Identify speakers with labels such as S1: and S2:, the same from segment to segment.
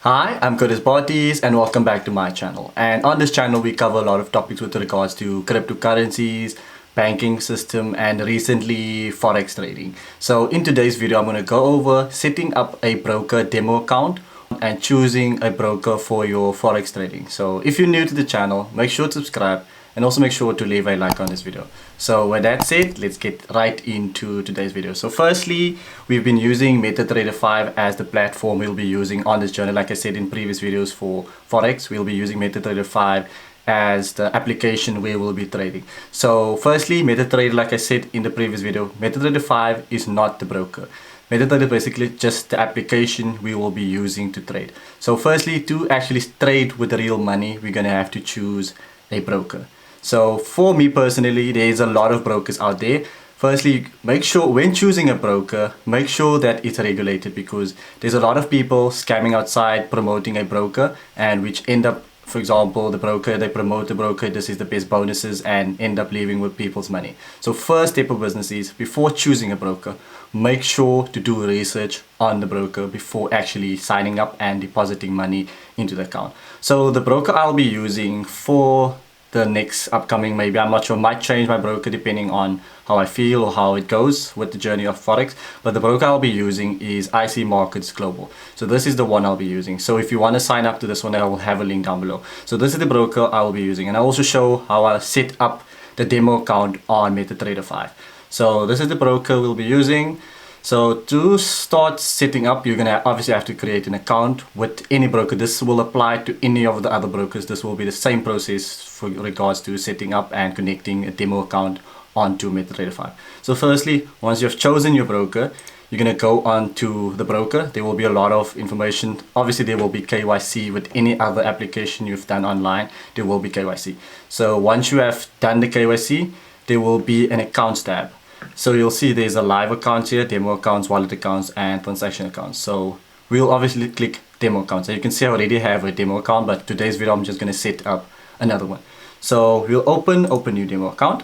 S1: Hi, I'm Curtis Bottis and welcome back to my channel. And on this channel we cover a lot of topics with regards to cryptocurrencies, banking system and recently Forex trading. So in today's video I'm going to go over setting up a broker demo account and choosing a broker for your Forex trading. So if you're new to the channel, make sure to subscribe and also make sure to leave a like on this video. So with that said, let's get right into today's video. So firstly, we've been using MetaTrader 5 as the platform we'll be using on this journey. Like I said in previous videos for Forex, we'll be using MetaTrader 5 as the application where we'll be trading. So firstly, MetaTrader, like I said in the previous video, MetaTrader 5 is not the broker. MetaTrader is basically just the application we will be using to trade. So firstly, to actually trade with the real money, we're going to have to choose a broker. So for me personally, there's a lot of brokers out there. Firstly, make sure when choosing a broker, make sure that it's regulated, because there's a lot of people scamming outside promoting a broker, and which end up, for example, the broker, they promote the broker, this is the best bonuses, and end up leaving with people's money. So first step of business is, before choosing a broker, make sure to do research on the broker before actually signing up and depositing money into the account. So the broker I'll be using for the next upcoming, maybe, I'm not sure, might change my broker depending on how I feel or how it goes with the journey of Forex, but the broker I'll be using is IC Markets Global. So this is the one I'll be using. So if you want to sign up to this one, I will have a link down below. So this is the broker I will be using, and I'll also show how I set up the demo account on MetaTrader 5. So this is the broker we'll be using. So to start setting up, you're gonna obviously have to create an account with any broker. This will apply to any of the other brokers. This will be the same process for regards to setting up and connecting a demo account onto MetaTrader 5. So firstly, once you've chosen your broker, you're gonna go on to the broker. There will be a lot of information. Obviously there will be KYC with any other application you've done online. There will be KYC. So once you have done the KYC, there will be an accounts tab. So you'll see there's a live account here, demo accounts, wallet accounts, and transaction accounts. So we'll obviously click demo account. So you can see I already have a demo account, but today's video I'm just going to set up another one. So we'll open new demo account.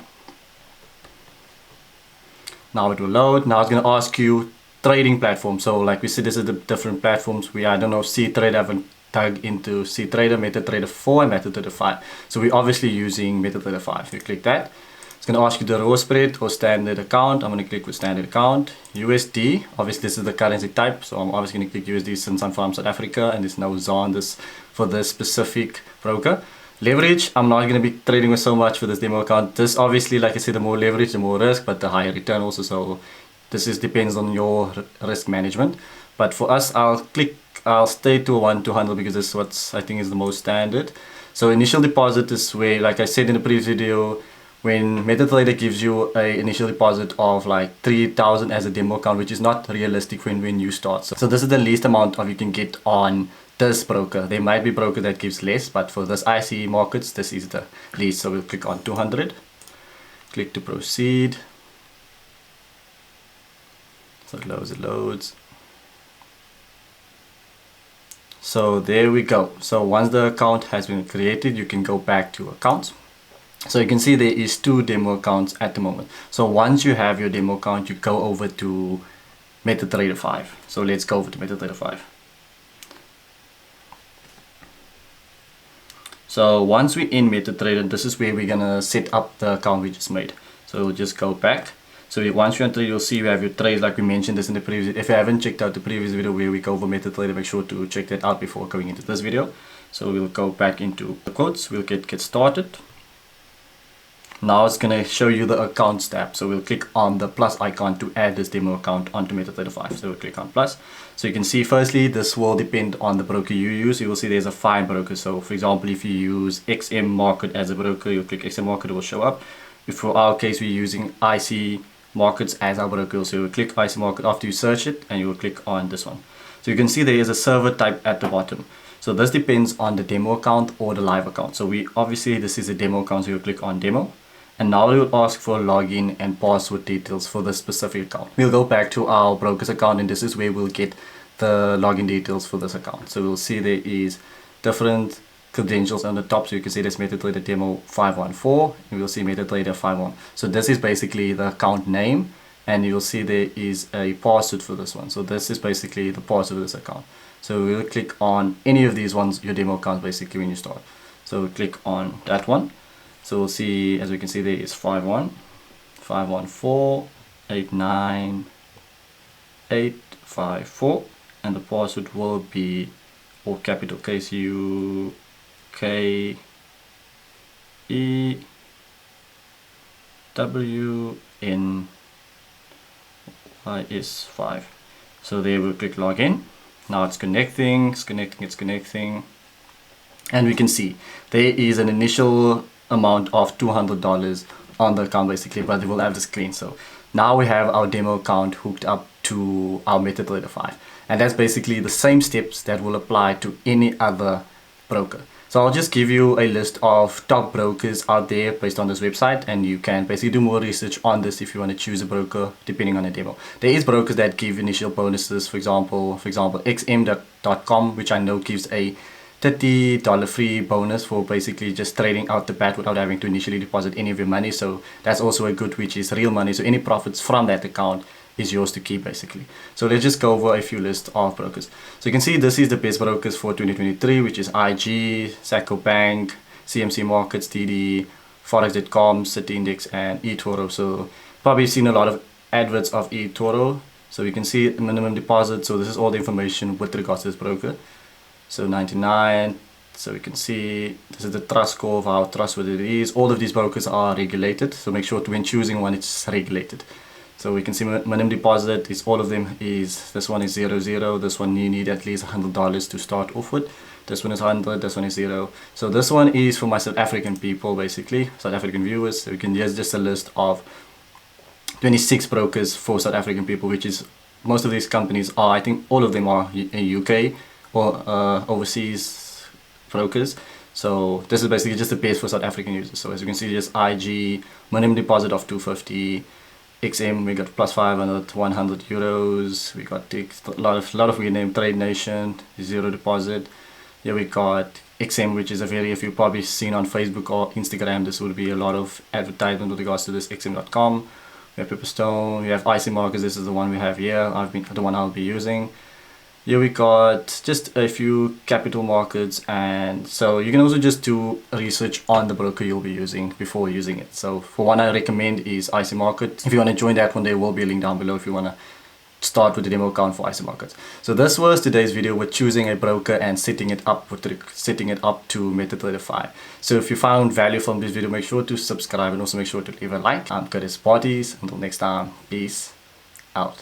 S1: Now it will load. Now it's going to ask you trading platform. So like we said, this is the different platforms. I don't know, CTrader, I haven't dug into CTrader, MetaTrader 4 and MetaTrader 5. So we're obviously using MetaTrader 5. You click that. It's going to ask you the raw spread or standard account. I'm going to click with standard account. USD, obviously this is the currency type, so I'm obviously going to click USD since I'm from South Africa and there's no ZAR on this for this specific broker. Leverage, I'm not going to be trading with so much for this demo account. This obviously, like I said, the more leverage, the more risk, but the higher return also. So this depends on your risk management. But for us, I'll stay to 1 to 100 because this is what I think is the most standard. So initial deposit is where, like I said in the previous video, when MetaTrader gives you an initial deposit of like 3,000 as a demo account, which is not realistic when you start. So this is the least amount of you can get on this broker. There might be broker that gives less, but for this IC Markets, this is the least. So we'll click on 200, click to proceed. So it loads. So there we go. So once the account has been created, you can go back to accounts. So you can see there is 2 demo accounts at the moment. So once you have your demo account, you go over to MetaTrader 5. So let's go over to MetaTrader 5. So once we're in MetaTrader, this is where we're gonna set up the account we just made. So we'll just go back. So once you're on trade, you'll see you have your trades, like we mentioned this in the previous. If you haven't checked out the previous video where we go over MetaTrader, make sure to check that out before going into this video. So we'll go back into the quotes. We'll get started. Now it's going to show you the accounts tab. So we'll click on the plus icon to add this demo account onto MetaTrader 5. So we'll click on plus. So you can see, firstly, this will depend on the broker you use. You will see there's a fine broker. So for example, if you use XM Market as a broker, you'll click XM Market, it will show up. If for our case, we're using IC Markets as our broker, so you'll click IC Market after you search it, and you will click on this one. So you can see there is a server type at the bottom. So this depends on the demo account or the live account. So obviously this is a demo account, so you'll click on demo. And now it will ask for login and password details for the specific account. We'll go back to our broker's account, and this is where we'll get the login details for this account. So we'll see there is different credentials on the top. So you can see there's MetaTrader Demo 514, and we'll see MetaTrader 51. So this is basically the account name, and you'll see there is a password for this one. So this is basically the password of this account. So we'll click on any of these ones, your demo account basically when you start. So we'll click on that one. So we'll see, as we can see there is 51514898854, and the password will be all capital case U K E W N Y S 5. So there we'll click login. Now it's connecting, and we can see there is an initial amount of $200 on the account basically, but they will have the screen. So now we have our demo account hooked up to our MetaTrader 5, and that's basically the same steps that will apply to any other broker. So I'll just give you a list of top brokers out there based on this website, and you can basically do more research on this if you want to choose a broker depending on a demo. There is brokers that give initial bonuses, for example xm.com, which I know gives a $30 free bonus for basically just trading out the bat without having to initially deposit any of your money. So that's also a good, which is real money. So any profits from that account is yours to keep basically. So let's just go over a few lists of brokers. So you can see this is the best brokers for 2023, which is IG, Sacco Bank, CMC Markets, TD, Forex.com, City Index, and eToro. So probably seen a lot of adverts of eToro. So you can see minimum deposit. So this is all the information with regards to this broker. So 99. So we can see this is the trust score of how trustworthy it is. All of these brokers are regulated, so make sure to, when choosing one, it's regulated. So we can see minimum deposit is all of them is, this one is 00, this one you need at least $100 to start off with. This one is 100, this one is 0. So this one is for my South African people basically, South African viewers. So we can use just a list of 26 brokers for South African people, which is most of these companies are, I think all of them are in UK or overseas brokers. So this is basically just the base for South African users. So as you can see, just IG, minimum deposit of 250. XM, we got plus 500, 100 euros. We got a lot of we name Trade Nation, 0 deposit. Here we got XM, which is a very, if you've probably seen on Facebook or Instagram, this would be a lot of advertisement with regards to this xm.com. We have Pepperstone, we have IC Markets, this is the one we have here, the one I'll be using. Here we got just a few capital markets, and so you can also just do research on the broker you'll be using before using it. So for one I recommend is IC Market. If you want to join that one, there will be a link down below if you want to start with the demo account for IC Markets. So this was today's video with choosing a broker and setting it up to MetaTrader 5. So if you found value from this video, make sure to subscribe and also make sure to leave a like. I'm Curtis Parties. Until next time, peace out.